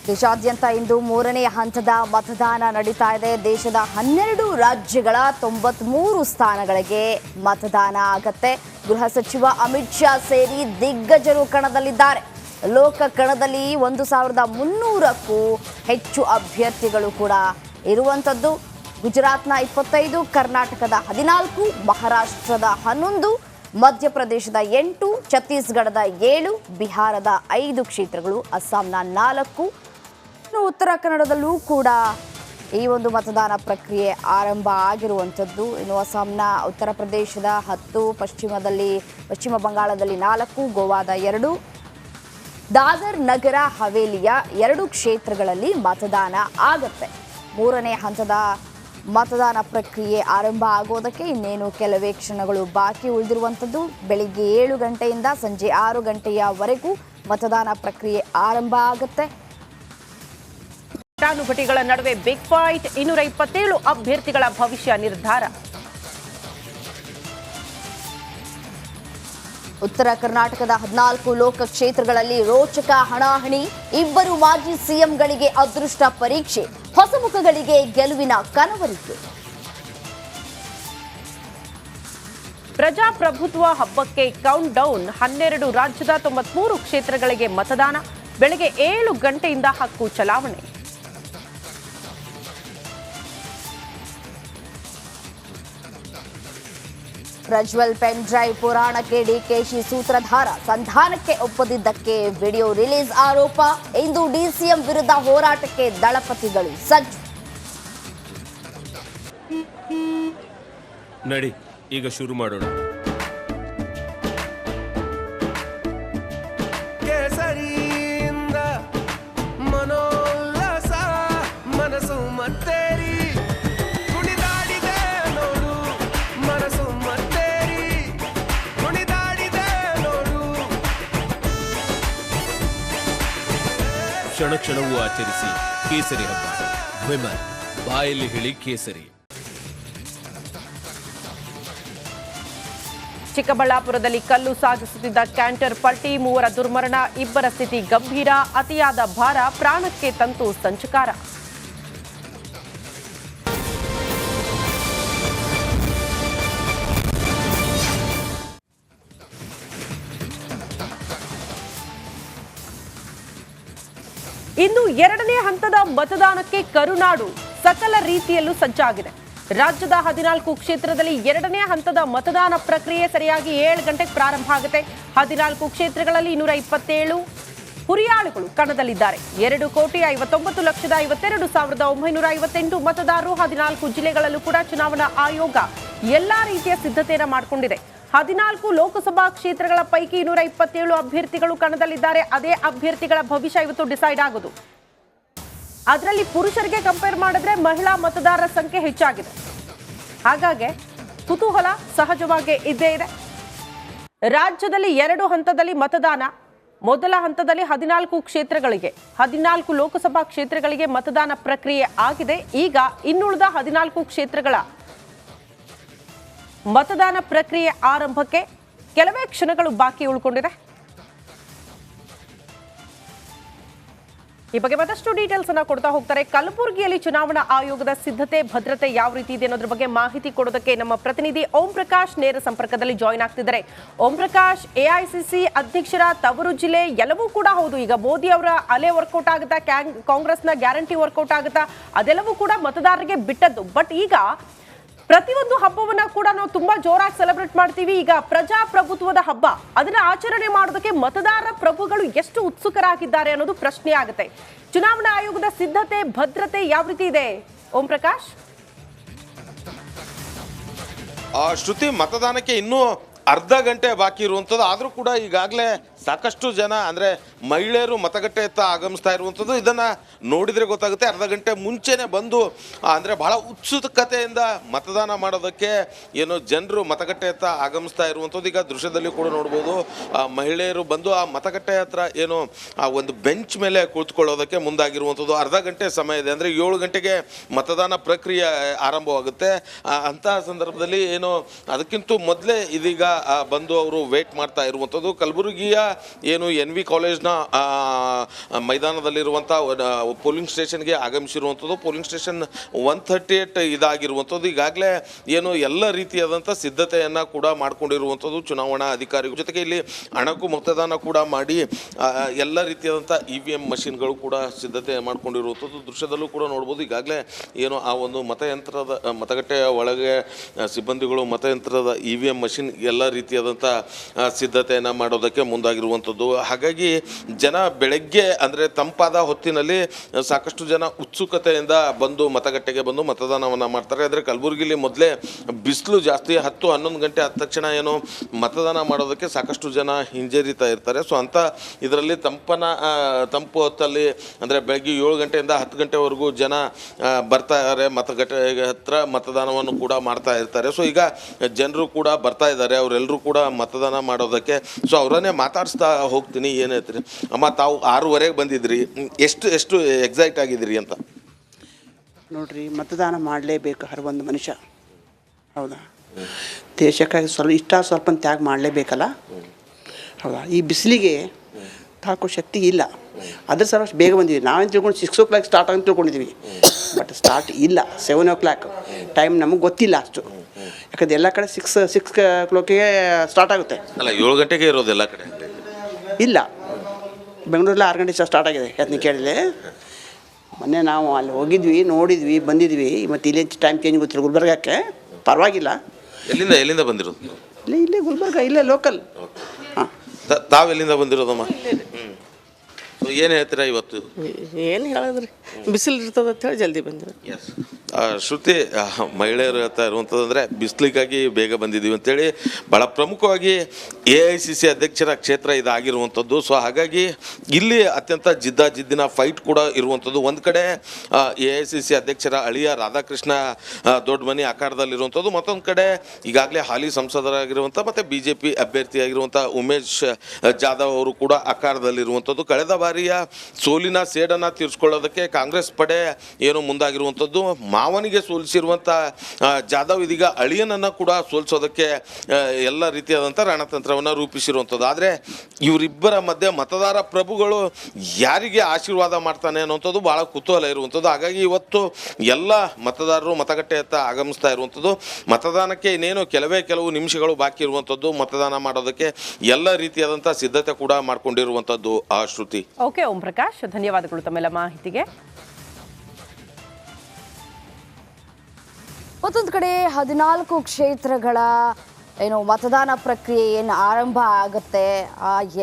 ದೇಶಾದ್ಯಂತ ಇಂದು ಮೂರನೇ ಹಂತದ ಮತದಾನ ನಡೀತಾ ಇದೆ. ದೇಶದ 12 ರಾಜ್ಯಗಳ 93 ಸ್ಥಾನಗಳಿಗೆ ಮತದಾನ ಆಗತ್ತೆ. ಗೃಹ ಸಚಿವ ಅಮಿತ್ ಶಾ ಸೇರಿ ದಿಗ್ಗಜರು ಕಣದಲ್ಲಿದ್ದಾರೆ. ಲೋಕ ಕಣದಲ್ಲಿ 1300ಕ್ಕೂ ಹೆಚ್ಚು ಅಭ್ಯರ್ಥಿಗಳು ಕೂಡ ಇರುವಂಥದ್ದು. ಗುಜರಾತ್ನ 25, ಕರ್ನಾಟಕದ 14, ಮಹಾರಾಷ್ಟ್ರದ 11, ಮಧ್ಯಪ್ರದೇಶದ 8, ಛತ್ತೀಸ್ಗಢದ 7, ಬಿಹಾರದ 5 ಕ್ಷೇತ್ರಗಳು, ಅಸ್ಸಾಂನ 4, ಉತ್ತರ ಕನ್ನಡದಲ್ಲೂ ಕೂಡ ಈ ಒಂದು ಮತದಾನ ಪ್ರಕ್ರಿಯೆ ಆರಂಭ ಆಗಿರುವಂಥದ್ದು. ಇನ್ನು ಅಸ್ಸಾಂನ ಉತ್ತರ ಪ್ರದೇಶದ 10, ಪಶ್ಚಿಮ ಬಂಗಾಳದಲ್ಲಿ 4, ಗೋವಾದ 2, ದಾದರ್ ನಗರ ಹವೇಲಿಯ 2 ಕ್ಷೇತ್ರಗಳಲ್ಲಿ ಮತದಾನ ಆಗತ್ತೆ. ಮೂರನೇ ಹಂತದ ಮತದಾನ ಪ್ರಕ್ರಿಯೆ ಆರಂಭ ಆಗೋದಕ್ಕೆ ಇನ್ನೇನು ಕೆಲವೇ ಕ್ಷಣಗಳು ಬಾಕಿ ಉಳಿದಿರುವಂಥದ್ದು. ಬೆಳಿಗ್ಗೆ 7 ಗಂಟೆಯಿಂದ ಸಂಜೆ 6 ಗಂಟೆಯವರೆಗೂ ಮತದಾನ ಪ್ರಕ್ರಿಯೆ ಆರಂಭ ಆಗುತ್ತೆ. ಘಟಾನುಘಟಿಗಳ ನಡುವೆ ಬಿಗ್ ಫೈಟ್. 227 ಅಭ್ಯರ್ಥಿಗಳ ಭವಿಷ್ಯ ನಿರ್ಧಾರ. ಉತ್ತರ ಕರ್ನಾಟಕದ 14 ಲೋಕ ಕ್ಷೇತ್ರಗಳಲ್ಲಿ ರೋಚಕ ಹಣಾಹಣಿ. 2 ಮಾಜಿ ಸಿಎಂಗಳಿಗೆ ಅದೃಷ್ಟ ಪರೀಕ್ಷೆ. ಹೊಸ ಮುಖಗಳಿಗೆ ಗೆಲುವಿನ ಕನವರಿಕೆ. ಪ್ರಜಾಪ್ರಭುತ್ವ ಹಬ್ಬಕ್ಕೆ ಕೌಂಟ್ ಡೌನ್. 12 ರಾಜ್ಯದ 93 ಕ್ಷೇತ್ರಗಳಿಗೆ ಮತದಾನ. ಬೆಳಗ್ಗೆ 7 ಗಂಟೆಯಿಂದ ಹಕ್ಕು ಚಲಾವಣೆ. ಪ್ರಜ್ವಲ್ ಪೆನ್ ಡ್ರೈವ್ ಪುರಾಣಕ್ಕೆ ಡಿಕೆಶಿ ಸೂತ್ರಧಾರ. ಸಂಧಾನಕ್ಕೆ ಒಪ್ಪದಿದ್ದಕ್ಕೆ ವಿಡಿಯೋ ರಿಲೀಸ್ ಆರೋಪ. ಇಂದು ಡಿಸಿಎಂ ವಿರುದ್ಧ ಹೋರಾಟಕ್ಕೆ ದಳಪತಿಗಳು ಸಜ್ಜು. ನಡಿ ಈಗ ಶುರು ಮಾಡೋಣ. ಕೇಸರಿಯಿಂದ ಮನೋಲ್ಲಾಸ ಮನಸ್ಸು ಮತ್ತೇರಿ ಕುಣಿದಾಡಿದೆ ನೋಡು. ಮನಸ್ಸು ಮತ್ತೇರಿ ಕುಣಿದಾಡಿದೆ ನೋಡು. ಕ್ಷಣ ಕ್ಷಣವೂ ಆಚರಿಸಿ ಕೇಸರಿ ಹಬ್ಬ. ವಿಮಲ್ ಬಾಯಲ್ಲಿ ಹೇಳಿ ಕೇಸರಿ. ಚಿಕ್ಕಬಳ್ಳಾಪುರದಲ್ಲಿ ಕಲ್ಲು ಸಾಗಿಸುತ್ತಿದ್ದ ಕ್ಯಾಂಟರ್ ಪಲ್ಟಿ. 3 ದುರ್ಮರಣ, 2 ಸ್ಥಿತಿ ಗಂಭೀರ. ಅತಿಯಾದ ಭಾರ ಪ್ರಾಣಕ್ಕೆ ತಂತು ಸಂಚಕಾರ. ಇನ್ನು 2ನೇ ಹಂತದ ಮತದಾನಕ್ಕೆ ಕರುನಾಡು ಸಕಲ ರೀತಿಯಲ್ಲೂ ಸಜ್ಜಾಗಿದೆ. ರಾಜ್ಯದ 14 ಕ್ಷೇತ್ರದಲ್ಲಿ 2ನೇ ಹಂತದ ಮತದಾನ ಪ್ರಕ್ರಿಯೆ ಸರಿಯಾಗಿ 7 ಗಂಟೆಗೆ ಪ್ರಾರಂಭ ಆಗುತ್ತೆ. 14 ಕ್ಷೇತ್ರಗಳಲ್ಲಿ 227 ಹುರಿಯಾಳುಗಳು ಕಣದಲ್ಲಿದ್ದಾರೆ. 2,59,52,958 ಮತದಾರರು. 14 ಜಿಲ್ಲೆಗಳಲ್ಲೂ ಕೂಡ ಚುನಾವಣಾ ಆಯೋಗ ಎಲ್ಲಾ ರೀತಿಯ ಸಿದ್ಧತೆಯನ್ನು ಮಾಡಿಕೊಂಡಿದೆ. 14 ಲೋಕಸಭಾ ಕ್ಷೇತ್ರಗಳ ಪೈಕಿ 227 ಅಭ್ಯರ್ಥಿಗಳು ಕಣದಲ್ಲಿದ್ದಾರೆ. ಅದೇ ಅಭ್ಯರ್ಥಿಗಳ ಭವಿಷ್ಯ ಇವತ್ತು ಡಿಸೈಡ್ ಆಗೋದು. ಅದರಲ್ಲಿ ಪುರುಷರಿಗೆ ಕಂಪೇರ್ ಮಾಡಿದ್ರೆ ಮಹಿಳಾ ಮತದಾರರ ಸಂಖ್ಯೆ ಹೆಚ್ಚಾಗಿದೆ. ಹಾಗಾಗಿ ಕುತೂಹಲ ಸಹಜವಾಗಿ ಇದ್ದೇ ಇದೆ. ರಾಜ್ಯದಲ್ಲಿ 2 ಹಂತದಲ್ಲಿ ಮತದಾನ. ಮೊದಲ ಹಂತದಲ್ಲಿ 14 ಕ್ಷೇತ್ರಗಳಿಗೆ 14 ಲೋಕಸಭಾ ಕ್ಷೇತ್ರಗಳಿಗೆ ಮತದಾನ ಪ್ರಕ್ರಿಯೆ ಆಗಿದೆ. ಈಗ ಇನ್ನುಳಿದ 14 ಕ್ಷೇತ್ರಗಳ ಮತದಾನ ಪ್ರಕ್ರಿಯೆ ಆರಂಭಕ್ಕೆ ಕೆಲವೇ ಕ್ಷಣಗಳು ಬಾಕಿ ಉಳ್ಕೊಂಡಿದೆ. ಈ ಬಗ್ಗೆ ಮತ್ತಷ್ಟು ಡೀಟೇಲ್ಸ್ ಅನ್ನ ಕೊಡ್ತಾ ಹೋಗ್ತಾರೆ. ಕಲಬುರಗಿಯಲ್ಲಿ ಚುನಾವಣಾ ಆಯೋಗದ ಸಿದ್ಧತೆ ಭದ್ರತೆ ಯಾವ ರೀತಿ ಇದೆ ಅನ್ನೋದ್ರ ಬಗ್ಗೆ ಮಾಹಿತಿ ಕೊಡೋದಕ್ಕೆ ನಮ್ಮ ಪ್ರತಿನಿಧಿ ಓಂ ಪ್ರಕಾಶ್ ನೇರ ಸಂಪರ್ಕದಲ್ಲಿ ಜಾಯಿನ್ ಆಗ್ತಿದ್ದಾರೆ. ಓಂ ಪ್ರಕಾಶ್, ಎಐಸಿಸಿ ಅಧ್ಯಕ್ಷರ ತವರು ಜಿಲ್ಲೆ ಎಲ್ಲವೂ ಕೂಡ ಹೌದು. ಈಗ ಮೋದಿ ಅವರ ಅಲೆ ವರ್ಕೌಟ್ ಆಗುತ್ತಾ, ಕಾಂಗ್ರೆಸ್ನ ಗ್ಯಾರಂಟಿ ವರ್ಕೌಟ್ ಆಗುತ್ತಾ, ಅದೆಲ್ಲವೂ ಕೂಡ ಮತದಾರರಿಗೆ ಬಿಟ್ಟದ್ದು. ಬಟ್ ಈಗ ಪ್ರತಿಯೊಂದು ಹಬ್ಬವನ್ನ ಕೂಡ ನಾವು ತುಂಬಾ ಜೋರಾಗಿ ಸೆಲೆಬ್ರೇಟ್ ಮಾಡ್ತೀವಿ. ಈಗ ಪ್ರಜಾಪ್ರಭುತ್ವದ ಹಬ್ಬ, ಅದನ್ನ ಆಚರಣೆ ಮಾಡೋದಕ್ಕೆ ಮತದಾರ ಪ್ರಭುಗಳು ಎಷ್ಟು ಉತ್ಸುಕರಾಗಿದ್ದಾರೆ ಅನ್ನೋದು ಪ್ರಶ್ನೆ ಆಗುತ್ತೆ. ಚುನಾವಣಾ ಆಯೋಗದ ಸಿದ್ಧತೆ ಭದ್ರತೆ ಯಾವ ರೀತಿ ಇದೆ ಓಂ ಪ್ರಕಾಶ್? ಶ್ರುತಿ, ಮತದಾನಕ್ಕೆ ಇನ್ನೂ ಅರ್ಧ ಗಂಟೆ ಬಾಕಿ ಇರುವಂಥದ್ದು. ಆದರೂ ಕೂಡ ಈಗಾಗಲೇ ಸಾಕಷ್ಟು ಜನ ಅಂದರೆ ಮಹಿಳೆಯರು ಮತಗಟ್ಟೆಯತ್ತ ಆಗಮಿಸ್ತಾ ಇರುವಂಥದ್ದು. ಇದನ್ನು ನೋಡಿದರೆ ಗೊತ್ತಾಗುತ್ತೆ, ಅರ್ಧ ಗಂಟೆ ಮುಂಚೆನೇ ಬಂದು ಅಂದರೆ ಬಹಳ ಉತ್ಸುಕತೆಯಿಂದ ಮತದಾನ ಮಾಡೋದಕ್ಕೆ ಏನು ಜನರು ಮತಗಟ್ಟೆಯತ್ತ ಆಗಮಿಸ್ತಾ ಇರುವಂಥದ್ದು. ಈಗ ದೃಶ್ಯದಲ್ಲಿ ಕೂಡ ನೋಡ್ಬೋದು, ಮಹಿಳೆಯರು ಬಂದು ಆ ಮತಗಟ್ಟೆ ಹತ್ರ ಏನು ಆ ಒಂದು ಬೆಂಚ್ ಮೇಲೆ ಕುಳಿತುಕೊಳ್ಳೋದಕ್ಕೆ ಮುಂದಾಗಿರುವಂಥದ್ದು. ಅರ್ಧ ಗಂಟೆ ಸಮಯ ಇದೆ, ಅಂದರೆ 7 ಗಂಟೆಗೆ ಮತದಾನ ಪ್ರಕ್ರಿಯೆ ಆರಂಭವಾಗುತ್ತೆ. ಅಂತಹ ಸಂದರ್ಭದಲ್ಲಿ ಏನು ಅದಕ್ಕಿಂತ ಮೊದಲೇ ಇದೀಗ ಬಂದು ಅವರು ವೇಟ್ ಮಾಡ್ತಾ ಇರುವಂಥದ್ದು. ಕಲಬುರಗಿಯ ಏನು NV ಕಾಲೇಜ್ನ ಮೈದಾನದಲ್ಲಿರುವಂಥ ಪೋಲಿಂಗ್ ಸ್ಟೇಷನ್ಗೆ ಆಗಮಿಸಿರುವಂಥದ್ದು. Polling station 138 ಇದಾಗಿರುವಂಥದ್ದು. ಈಗಾಗಲೇ ಏನು ಎಲ್ಲ ರೀತಿಯಾದಂಥ ಸಿದ್ಧತೆಯನ್ನು ಕೂಡ ಮಾಡಿಕೊಂಡಿರುವಂಥದ್ದು ಚುನಾವಣಾ ಅಧಿಕಾರಿಗಳ ಜೊತೆಗೆ ಇಲ್ಲಿ ಅಣಕು ಮತದಾನ ಕೂಡ ಮಾಡಿ ಎಲ್ಲ ರೀತಿಯಾದಂಥ EVM ಮಷಿನ್ಗಳು ಕೂಡ ಸಿದ್ಧತೆ ಮಾಡಿಕೊಂಡಿರುವಂಥದ್ದು. ದೃಶ್ಯದಲ್ಲೂ ಕೂಡ ನೋಡ್ಬೋದು, ಈಗಾಗಲೇ ಏನು ಆ ಒಂದು ಮತಗಟ್ಟೆಯ ಒಳಗೆ ಸಿಬ್ಬಂದಿಗಳು ಮತಯಂತ್ರದ EVM ಮಷಿನ್ ಎಲ್ಲ ರೀತಿಯಾದಂಥ ಸಿದ್ಧತೆಯನ್ನು ಮಾಡೋದಕ್ಕೆ ಮುಂದಾಗಿರುವಂಥದ್ದು. ಹಾಗಾಗಿ ಜನ ಬೆಳಗ್ಗೆ ಅಂದರೆ ತಂಪಾದ ಹೊತ್ತಿನಲ್ಲಿ ಸಾಕಷ್ಟು ಜನ ಉತ್ಸುಕತೆಯಿಂದ ಬಂದು ಮತಗಟ್ಟೆಗೆ ಬಂದು ಮತದಾನವನ್ನು ಮಾಡ್ತಾರೆ. ಅಂದರೆ ಕಲಬುರಗಿಲಿ ಮೊದಲೇ ಬಿಸಿಲು ಜಾಸ್ತಿ, 10-11 ಗಂಟೆ ಆದ ತಕ್ಷಣ ಏನು ಮತದಾನ ಮಾಡೋದಕ್ಕೆ ಸಾಕಷ್ಟು ಜನ ಹಿಂಜರಿತಾ ಇರ್ತಾರೆ. ಸೊ ಅಂಥ ಇದರಲ್ಲಿ ತಂಪು ಹೊತ್ತಲ್ಲಿ ಅಂದರೆ ಬೆಳಗ್ಗೆ 7 ಗಂಟೆಯಿಂದ 10 ಗಂಟೆವರೆಗೂ ಜನ ಬರ್ತಾ ಇದ್ದಾರೆ, ಮತಗಟ್ಟೆ ಹತ್ರ ಮತದಾನವನ್ನು ಕೂಡ ಮಾಡ್ತಾ ಇರ್ತಾರೆ. ಸೊ ಈಗ ಜನರು ಕೂಡ ಬರ್ತಾ ಇದ್ದಾರೆ, ಅವರೆಲ್ಲರೂ ಕೂಡ ಮತದಾನ ಮಾಡೋದಕ್ಕೆ. ಸೊ ಅವರನ್ನೇ ಮಾತಾಡಿಸ್ತಾ ಹೋಗ್ತೀನಿ. ಏನು ಹೇಳ್ತೀರಿ ಅಮ್ಮ, ತಾವು 6:15 ಬಂದಿದ್ರಿ, ಎಷ್ಟು ಎಕ್ಸೈಟ್ ಆಗಿದ್ದೀರಿ ಅಂತ? ನೋಡ್ರಿ, ಮತದಾನ ಮಾಡಲೇಬೇಕು ಹರ ಒಂದು ಮನುಷ್ಯ, ಹೌದಾ? ದೇಶಕ್ಕಾಗಿ ಸ್ವಲ್ಪ ತ್ಯಾಗ ಮಾಡಲೇಬೇಕಲ್ಲ, ಹೌದಾ? ಈ ಬಿಸಿಲಿಗೆ ತಾಕೋ ಶಕ್ತಿ ಇಲ್ಲ, ಅದ್ರ ಸಲುವಾಗಿ ಬೇಗ ಬಂದಿದ್ವಿ. ನಾವೇನು ತಿಳ್ಕೊಂಡು 6 o'clock ಸ್ಟಾರ್ಟ್ ಅಂತ ತಿಳ್ಕೊಂಡಿದ್ವಿ, ಬಟ್ ಸ್ಟಾರ್ಟ್ ಇಲ್ಲ. 7 o'clock ಟೈಮ್ ನಮಗೆ ಗೊತ್ತಿಲ್ಲ ಅಷ್ಟು, ಯಾಕಂದ್ರೆ ಎಲ್ಲ ಕಡೆ 6 o'clockಗೆ ಸ್ಟಾರ್ಟ್ ಆಗುತ್ತೆ. ಅಲ್ಲ, 7 ಗಂಟೆಗೆ ಇರೋದು ಎಲ್ಲ ಕಡೆ ಇಲ್ಲ, ಬೆಂಗಳೂರಲ್ಲಿ 6 ಗಂಟೆ ಸ್ಟಾರ್ಟ್ ಆಗಿದೆ. ಅದನ್ನ ಕೇಳಿದೆ, ಮೊನ್ನೆ ನಾವು ಅಲ್ಲಿ ಹೋಗಿದ್ವಿ, ನೋಡಿದ್ವಿ, ಬಂದಿದ್ವಿ. ಮತ್ತು ಇಲ್ಲಿ ಟೈಮ್ ಚೇಂಜ್ ಗೊತ್ತಿಲ್ಲ. ಗುಲ್ಬರ್ಗಕ್ಕೆ ಪರವಾಗಿಲ್ಲ. ಎಲ್ಲಿಂದ ಬಂದಿರೋದು? ಇಲ್ಲೇ ಗುಲ್ಬರ್ಗ, ಇಲ್ಲೇ ಲೋಕಲ್. ಹಾಂ, ತಾವೆಲ್ಲಿಂದ ಬಂದಿರೋದಮ್ಮ? ಏನು ಹೇಳ್ತೀರಾ ಇವತ್ತು? ಏನು ಹೇಳಿದ್ರಿ, ಬಿಸಿಲು ಇರ್ತದೆ ಅಂತ ಹೇಳಿ ಜಲ್ದಿ ಬಂದಿವಿ. ಎಸ್, ಶ್ರುತಿ, ಮಹಿಳೆಯರು ಹೇಳ್ತಾ ಇರುವಂಥದ್ದು ಅಂದರೆ ಬಿಸಿಲಿಗಾಗಿ ಬೇಗ ಬಂದಿದ್ದೀವಿ ಅಂತೇಳಿ. ಭಾಳ ಪ್ರಮುಖವಾಗಿ AICC ಅಧ್ಯಕ್ಷರ ಕ್ಷೇತ್ರ ಇದಾಗಿರುವಂಥದ್ದು. ಸೊ ಹಾಗಾಗಿ ಇಲ್ಲಿ ಅತ್ಯಂತ ಜಿದ್ದಿನ ಫೈಟ್ ಕೂಡ ಇರುವಂಥದ್ದು. ಒಂದು ಕಡೆ AICC ಅಧ್ಯಕ್ಷರ ಅಳಿಯ ರಾಧಾಕೃಷ್ಣ ದೊಡ್ಡಮನಿ ಆಕಾರದಲ್ಲಿರುವಂಥದ್ದು, ಮತ್ತೊಂದು ಕಡೆ ಈಗಾಗಲೇ ಹಾಲಿ ಸಂಸದರಾಗಿರುವಂಥ ಮತ್ತು BJP ಅಭ್ಯರ್ಥಿಯಾಗಿರುವಂಥ ಉಮೇಶ್ ಜಾಧವ್ ಅವರು ಕೂಡ ಆಕಾರದಲ್ಲಿರುವಂಥದ್ದು. ಕಳೆದ ಬಾರಿಯ ಸೋಲಿನ ಸೇಡನ್ನು ತೀರಿಸ್ಕೊಳ್ಳೋದಕ್ಕೆ ಕಾಂಗ್ರೆಸ್ ಪಡೆ ಏನು ಮುಂದಾಗಿರುವಂಥದ್ದು. ಮಾವನಿಗೆ ಸೋಲಿಸಿರುವಂಥ ಜಾಧವ್ ಇದೀಗ ಅಳಿಯನನ್ನು ಕೂಡ ಸೋಲಿಸೋದಕ್ಕೆ ಎಲ್ಲ ರೀತಿಯಾದಂಥ ರಣತಂತ್ರವನ್ನು ರೂಪಿಸಿರುವಂಥದ್ದು. ಆದರೆ ಇವರಿಬ್ಬರ ಮಧ್ಯೆ ಮತದಾರ ಪ್ರಭುಗಳು ಯಾರಿಗೆ ಆಶೀರ್ವಾದ ಮಾಡ್ತಾನೆ ಅನ್ನೋಂಥದ್ದು ಭಾಳ ಕುತೂಹಲ ಇರುವಂಥದ್ದು. ಹಾಗಾಗಿ ಇವತ್ತು ಎಲ್ಲ ಮತದಾರರು ಮತಗಟ್ಟೆಯತ್ತ ಆಗಮಿಸ್ತಾ ಇರುವಂಥದ್ದು. ಮತದಾನಕ್ಕೆ ಇನ್ನೇನು ಕೆಲವು ನಿಮಿಷಗಳು ಬಾಕಿ ಇರುವಂಥದ್ದು. ಮತದಾನ ಮಾಡೋದಕ್ಕೆ ಎಲ್ಲ ರೀತಿಯಾದಂಥ ಸಿದ್ಧತೆ ಕೂಡ ಮಾಡ್ಕೊಂಡಿರುವಂಥದ್ದು. ಶ್ರುತಿ. ಓಕೆ ಓಂ ಪ್ರಕಾಶ್, ಧನ್ಯವಾದಗಳು ತಮ್ಮೆಲ್ಲ ಮಾಹಿತಿಗೆ. ಮತ್ತೊಂದು ಕಡೆ 14 ಕ್ಷೇತ್ರಗಳ ಏನು ಮತದಾನ ಪ್ರಕ್ರಿಯೆ ಏನು ಆರಂಭ ಆಗುತ್ತೆ,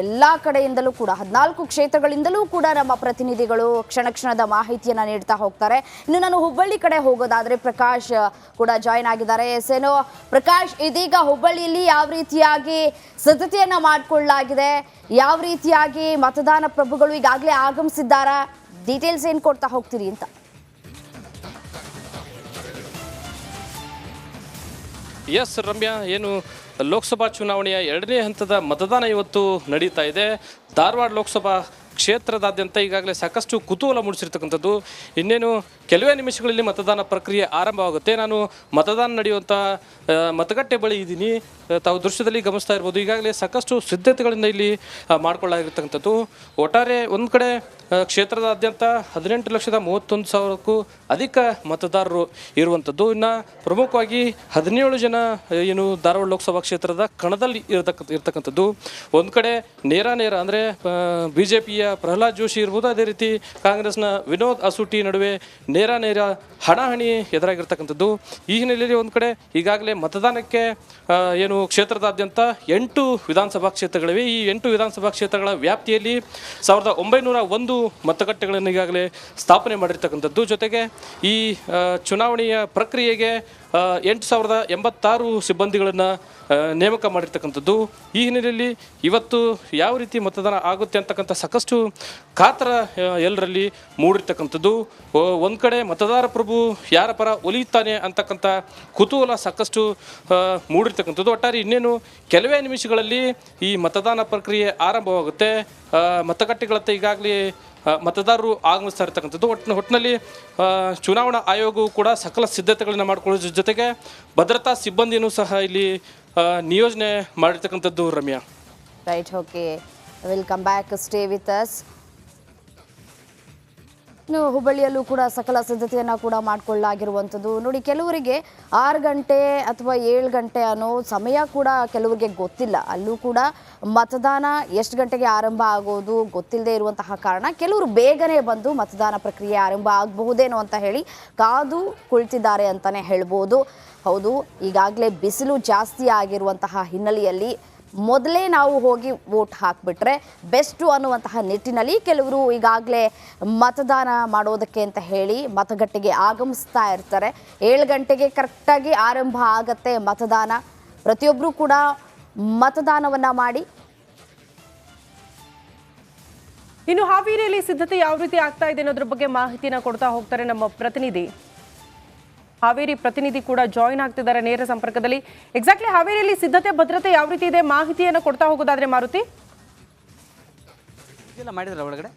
ಎಲ್ಲ ಕಡೆಯಿಂದಲೂ ಕೂಡ 14 ಕ್ಷೇತ್ರಗಳಿಂದಲೂ ಕೂಡ ನಮ್ಮ ಪ್ರತಿನಿಧಿಗಳು ಕ್ಷಣದ ಮಾಹಿತಿಯನ್ನು ನೀಡ್ತಾ ಹೋಗ್ತಾರೆ. ಇನ್ನು ನಾನು ಹುಬ್ಬಳ್ಳಿ ಕಡೆ ಹೋಗೋದಾದರೆ ಪ್ರಕಾಶ್ ಕೂಡ ಜಾಯ್ನ್ ಆಗಿದ್ದಾರೆ. ಏನೋ ಪ್ರಕಾಶ್, ಇದೀಗ ಹುಬ್ಬಳ್ಳಿಯಲ್ಲಿ ಯಾವ ರೀತಿಯಾಗಿ ಸಿದ್ಧತೆಯನ್ನು ಮಾಡಿಕೊಳ್ಳಲಾಗಿದೆ, ಯಾವ ರೀತಿಯಾಗಿ ಮತದಾನ ಪ್ರಭುಗಳು ಈಗಾಗಲೇ ಆಗಮಿಸಿದ್ದಾರಾ, ಡೀಟೇಲ್ಸ್ ಏನು ಕೊಡ್ತಾ ಹೋಗ್ತೀರಿ ಅಂತ? ಎಸ್ ರಮ್ಯಾ, ಏನು ಲೋಕಸಭಾ ಚುನಾವಣೆಯ 2ನೇ ಹಂತದ ಮತದಾನ ಇವತ್ತು ನಡೀತಾ ಇದೆ. ಧಾರವಾಡ ಲೋಕಸಭಾ ಕ್ಷೇತ್ರದಾದ್ಯಂತ ಈಗಾಗಲೇ ಸಾಕಷ್ಟು ಕುತೂಹಲ ಮೂಡಿಸಿರ್ತಕ್ಕಂಥದ್ದು. ಇನ್ನೇನು ಕೆಲವೇ ನಿಮಿಷಗಳಲ್ಲಿ ಮತದಾನ ಪ್ರಕ್ರಿಯೆ ಆರಂಭವಾಗುತ್ತೆ. ನಾನು ಮತದಾನ ನಡೆಯುವಂಥ ಮತಗಟ್ಟೆ ಬಳಿ ಇದ್ದೀನಿ. ತಾವು ದೃಶ್ಯದಲ್ಲಿ ಗಮನಿಸ್ತಾ ಇರ್ಬೋದು, ಈಗಾಗಲೇ ಸಾಕಷ್ಟು ಸಿದ್ಧತೆಗಳಿಂದ ಇಲ್ಲಿ ಮಾಡಿಕೊಳ್ಳಾಗಿರ್ತಕ್ಕಂಥದ್ದು. ಒಟ್ಟಾರೆ ಒಂದು ಕಡೆ ಕ್ಷೇತ್ರದಾದ್ಯಂತ 18,31,000ಕ್ಕೂ ಅಧಿಕ ಮತದಾರರು ಇರುವಂಥದ್ದು. ಇನ್ನು ಪ್ರಮುಖವಾಗಿ 17 ಜನ ಏನು ಧಾರವಾಡ ಲೋಕಸಭಾ ಕ್ಷೇತ್ರದ ಕಣದಲ್ಲಿ ಇರತಕ್ಕಂಥದ್ದು. ಒಂದು ಕಡೆ ನೇರ ಅಂದರೆ BJPಯ ಪ್ರಹ್ಲಾದ್ ಜೋಶಿ ಇರ್ಬೋದು, ಅದೇ ರೀತಿ ಕಾಂಗ್ರೆಸ್ನ ವಿನೋದ್ ಅಸೂಟಿ ನಡುವೆ ನೇರ ಹಣಾಹಣಿ ಎದುರಾಗಿರ್ತಕ್ಕಂಥದ್ದು. ಈ ಹಿನ್ನೆಲೆಯಲ್ಲಿ ಒಂದು ಕಡೆ ಈಗಾಗಲೇ ಮತದಾನಕ್ಕೆ ಏನು ಕ್ಷೇತ್ರದಾದ್ಯಂತ 8 ವಿಧಾನಸಭಾ ಕ್ಷೇತ್ರಗಳಿವೆ. ಈ 8 ವಿಧಾನಸಭಾ ಕ್ಷೇತ್ರಗಳ ವ್ಯಾಪ್ತಿಯಲ್ಲಿ 1901 ಮತಗಟ್ಟೆಗಳನ್ನು ಈಗಾಗಲೇ ಸ್ಥಾಪನೆ ಮಾಡಿರ್ತಕ್ಕಂಥದ್ದು. ಜೊತೆಗೆ ಈ ಚುನಾವಣೆಯ ಪ್ರಕ್ರಿಯೆಗೆ 8,086 ಸಿಬ್ಬಂದಿಗಳನ್ನು ನೇಮಕ ಮಾಡಿರ್ತಕ್ಕಂಥದ್ದು. ಈ ಹಿನ್ನೆಲೆಯಲ್ಲಿ ಇವತ್ತು ಯಾವ ರೀತಿ ಮತದಾನ ಆಗುತ್ತೆ ಅಂತಕ್ಕಂಥ ಸಾಕಷ್ಟು ಕಾತರ ಎಲ್ಲರಲ್ಲಿ ಮೂಡಿರ್ತಕ್ಕಂಥದ್ದು. ಒಂದು ಕಡೆ ಮತದಾರ ಪ್ರಭು ಯಾರ ಪರ ಒಲಿಯುತ್ತಾನೆ ಅಂತಕ್ಕಂಥ ಕುತೂಹಲ ಸಾಕಷ್ಟು ಮೂಡಿರ್ತಕ್ಕಂಥದ್ದು. ಒಟ್ಟಾರೆ ಇನ್ನೇನು ಕೆಲವೇ ನಿಮಿಷಗಳಲ್ಲಿ ಈ ಮತದಾನ ಪ್ರಕ್ರಿಯೆ ಆರಂಭವಾಗುತ್ತೆ. ಮತಗಟ್ಟೆಗಳತ್ತ ಈಗಾಗಲೇ ಮತದಾರರು ಆಗಮಿಸ್ತಾ ಇರ್ತಕ್ಕಂಥದ್ದು. ಒಟ್ಟಿನಲ್ಲಿ ಚುನಾವಣಾ ಆಯೋಗವು ಕೂಡ ಸಕಲ ಸಿದ್ಧತೆಗಳನ್ನು ಮಾಡಿಕೊಳ್ಳೋದ್ರ ಜೊತೆಗೆ ಭದ್ರತಾ ಸಿಬ್ಬಂದಿಯೂ ಸಹ ಇಲ್ಲಿ ನಿಯೋಜನೆ ಮಾಡಿರ್ತಕ್ಕಂಥದ್ದು. Ramya, right, okay, will come back, stay with us. ಇನ್ನು ಹುಬ್ಬಳ್ಳಿಯಲ್ಲೂ ಕೂಡ ಸಕಲ ಸಿದ್ಧತೆಯನ್ನು ಕೂಡ ಮಾಡಿಕೊಳ್ಳಲಾಗಿರುವಂಥದ್ದು. ನೋಡಿ, ಕೆಲವರಿಗೆ 6 ಗಂಟೆ ಅಥವಾ 7 ಗಂಟೆ ಅನ್ನೋ ಸಮಯ ಕೂಡ ಕೆಲವರಿಗೆ ಗೊತ್ತಿಲ್ಲ. ಅಲ್ಲೂ ಕೂಡ ಮತದಾನ ಎಷ್ಟು ಗಂಟೆಗೆ ಆರಂಭ ಆಗೋದು ಗೊತ್ತಿಲ್ಲದೆ ಇರುವಂತಹ ಕಾರಣ ಕೆಲವರು ಬೇಗನೆ ಬಂದು ಮತದಾನ ಪ್ರಕ್ರಿಯೆ ಆರಂಭ ಆಗಬಹುದೇನೋ ಅಂತ ಹೇಳಿ ಕಾದು ಕುಳಿತಿದ್ದಾರೆ ಅಂತಲೇ ಹೇಳ್ಬೋದು. ಹೌದು, ಈಗಾಗಲೇ ಬಿಸಿಲು ಜಾಸ್ತಿ ಆಗಿರುವಂತಹ ಹಿನ್ನೆಲೆಯಲ್ಲಿ ಮೊದಲೇ ನಾವು ಹೋಗಿ ವೋಟ್ ಹಾಕಿಬಿಟ್ರೆ ಬೆಸ್ಟು ಅನ್ನುವಂತಹ ನಿಟ್ಟಿನಲ್ಲಿ ಕೆಲವರು ಈಗಾಗಲೇ ಮತದಾನ ಮಾಡೋದಕ್ಕೆ ಅಂತ ಹೇಳಿ ಮತಗಟ್ಟೆಗೆ ಆಗಮಿಸ್ತಾ ಇರ್ತಾರೆ. 7 ಗಂಟೆಗೆ ಕರೆಕ್ಟಾಗಿ ಆರಂಭ ಆಗತ್ತೆ ಮತದಾನ. ಪ್ರತಿಯೊಬ್ಬರೂ ಕೂಡ ಮತದಾನವನ್ನು ಮಾಡಿ. ಇನ್ನು ಹಾವೇರಿಯಲ್ಲಿ ಸಿದ್ಧತೆ ಯಾವ ರೀತಿ ಆಗ್ತಾ ಇದೆ ಅನ್ನೋದ್ರ ಬಗ್ಗೆ ಮಾಹಿತಿನ ಕೊಡ್ತಾ ಹೋಗ್ತಾರೆ ನಮ್ಮ ಪ್ರತಿನಿಧಿ. ಹಾವೇರಿ ಪ್ರತಿನಿಧಿ ಕೂಡ ಜಾಯಿನ್ ಆಗ್ತಿದ್ದಾರೆ ನೇರ ಸಂಪರ್ಕದಲ್ಲಿ. ಎಕ್ಸಾಕ್ಟ್ಲಿ ಹಾವೇರಿಯಲ್ಲಿ ಸಿದ್ಧತೆ ಭದ್ರತೆ ಯಾವ ರೀತಿ ಇದೆ ಮಾಹಿತಿಯನ್ನು ಕೊಡ್ತಾ ಹೋಗೋದಾದ್ರೆ ಮಾರುತಿ. ಮಾಡಿದ್ರ ಒಳಗಡೆ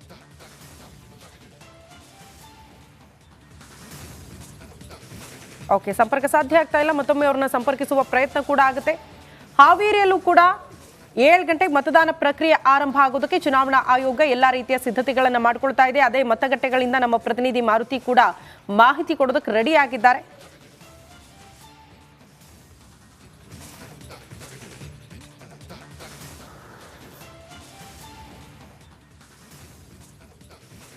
ಓಕೆ, ಸಂಪರ್ಕ ಸಾಧ್ಯ ಆಗ್ತಾ ಇಲ್ಲ. ಮತ್ತೊಮ್ಮೆ ಅವ್ರನ್ನ ಸಂಪರ್ಕಿಸುವ ಪ್ರಯತ್ನ ಕೂಡ ಆಗುತ್ತೆ. ಹಾವೇರಿಯಲ್ಲೂ ಕೂಡ 7 ಗಂಟೆಗೆ ಮತದಾನ ಪ್ರಕ್ರಿಯೆ ಆರಂಭ ಆಗೋದಕ್ಕೆ ಚುನಾವಣಾ ಆಯೋಗ ಎಲ್ಲ ರೀತಿಯ ಸಿದ್ಧತೆಗಳನ್ನು ಮಾಡಿಕೊಳ್ತಾ ಇದೆ. ಅದೇ ಮತಗಟ್ಟೆಗಳಿಂದ ನಮ್ಮ ಪ್ರತಿನಿಧಿ ಮಾರುತಿ ಕೂಡ ಮಾಹಿತಿ ಕೊಡೋದಕ್ಕೆ ರೆಡಿ ಆಗಿದ್ದಾರೆ.